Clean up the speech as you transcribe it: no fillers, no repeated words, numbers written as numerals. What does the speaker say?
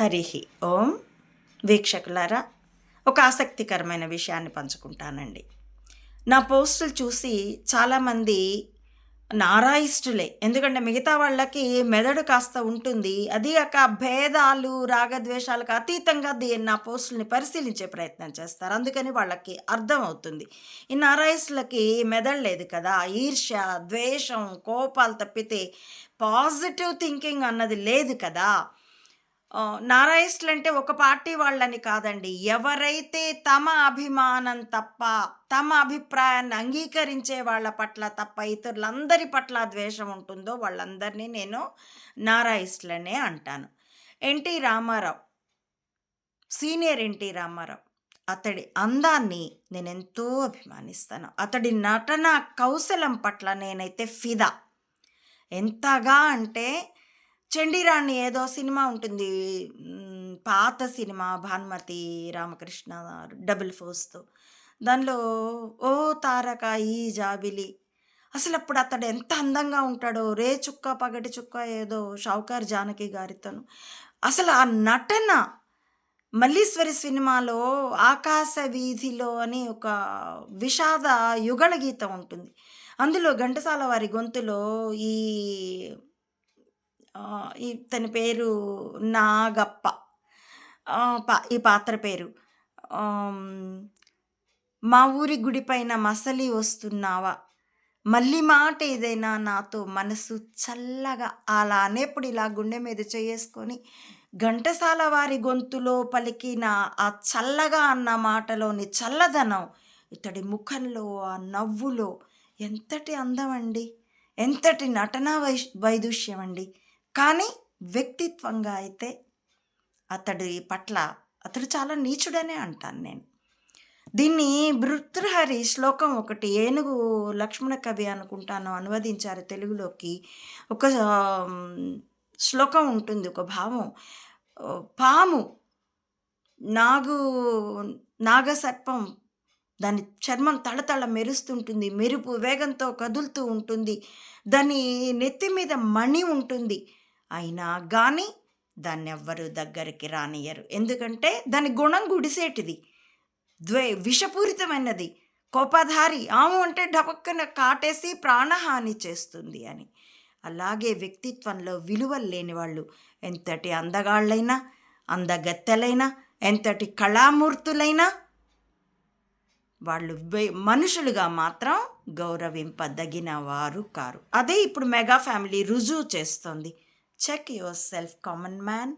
హరి ఓం. వీక్షకులారా, ఒక ఆసక్తికరమైన విషయాన్ని పంచుకుంటానండి. నా పోస్టులు చూసి చాలామంది నారాయిష్టులే. ఎందుకంటే మిగతా వాళ్ళకి మెదడు కాస్త ఉంటుంది. అది కాక భేదాలు, రాగద్వేషాలకు అతీతంగా నా పోస్టుల్ని పరిశీలించే ప్రయత్నం చేస్తారు. అందుకని వాళ్ళకి అర్థమవుతుంది. ఈ నారాయిష్టులకి మెదడు లేదు కదా! ఈర్ష్య, ద్వేషం, కోపాలు తప్పితే పాజిటివ్ థింకింగ్ అన్నది లేదు కదా! నారాయిస్టులంటే ఒక పార్టీ వాళ్ళని కాదండి. ఎవరైతే తమ అభిమానం తప్ప, తమ అభిప్రాయాన్ని అంగీకరించే వాళ్ళ పట్ల తప్ప, ఇతరులందరి పట్ల ద్వేషం ఉంటుందో వాళ్ళందరినీ నేను నారాయిస్టులనే అంటాను. ఎన్టీ రామారావు, సీనియర్ ఎన్టీ రామారావు. అతడి అందాన్ని నేనెంతో అభిమానిస్తాను. అతడి నటనా కౌశలం పట్ల నేనైతే ఫిదా. ఎంతగా అంటే 'చండీరాణి' ఏదో సినిమా ఉంటుంది. పాత సినిమా 'భానుమతి రామకృష్ణ' డబుల్ ఫోర్స్‌తో. దానిలో 'ఓ తారక ఈ జాబిలి' అసలప్పుడు అతడు ఎంత అందంగా ఉంటాడో. 'రే చుక్క పగటి చుక్క' ఏదో షావుకార్ జానకి గారితోను. అసలు ఆ నటన 'మల్లీశ్వరి' సినిమాలో 'ఆకాశ వీధిలో' అని ఒక విషాద యుగళ గీతం ఉంటుంది. అందులో ఘంటసాల వారి గొంతులో ఈ ఇతని పేరు నాగప్ప. ఈ పాత్ర పేరు మా ఊరి గుడిపైన మసలి వస్తున్నావా, మళ్ళీ మాట ఏదైనా నాతో మనసు చల్లగా, అలా అనేప్పుడు ఇలా గుండె మీద చేసుకొని ఘంటసాల వారి గొంతులో పలికిన ఆ చల్లగా అన్న మాటలోని చల్లదనం, ఇతడి ముఖంలో ఆ నవ్వులో ఎంతటి అందం అండి, ఎంతటి నటనా వైదుష్యం అండి. కానీ వ్యక్తిత్వంగా అయితే అతడు చాలా నీచుడనే అంటాను నేను. దీన్ని భృతృహరి శ్లోకం ఒకటి ఏనుగు లక్ష్మణ కవి అనుకుంటాను అనువదించారు తెలుగులోకి. ఒక శ్లోకం ఉంటుంది, ఒక భావం. పాము, నాగసర్పం, దాని చర్మం తళతళ మెరుస్తుంటుంది, మెరుపు వేగంతో కదులుతూ ఉంటుంది, దాని నెత్తి మీద మణి ఉంటుంది. అయినా కానీ దాన్ని ఎవ్వరూ దగ్గరికి రానియరు. ఎందుకంటే దాని గుణం గుడిసేటిది, విషపూరితమైనది, కోపధారి. ఆము అంటే ఢపక్కన కాటేసి ప్రాణహాని చేస్తుంది అని. అలాగే వ్యక్తిత్వంలో విలువలు లేని వాళ్ళు ఎంతటి అందగాళ్ళైనా, అందగత్తెలైనా, ఎంతటి కళామూర్తులైనా వాళ్ళు మనుషులుగా మాత్రం గౌరవింపదగిన వారు కారు. అదే ఇప్పుడు మెగా ఫ్యామిలీ రుజువు చేస్తుంది. Check yourself, common man.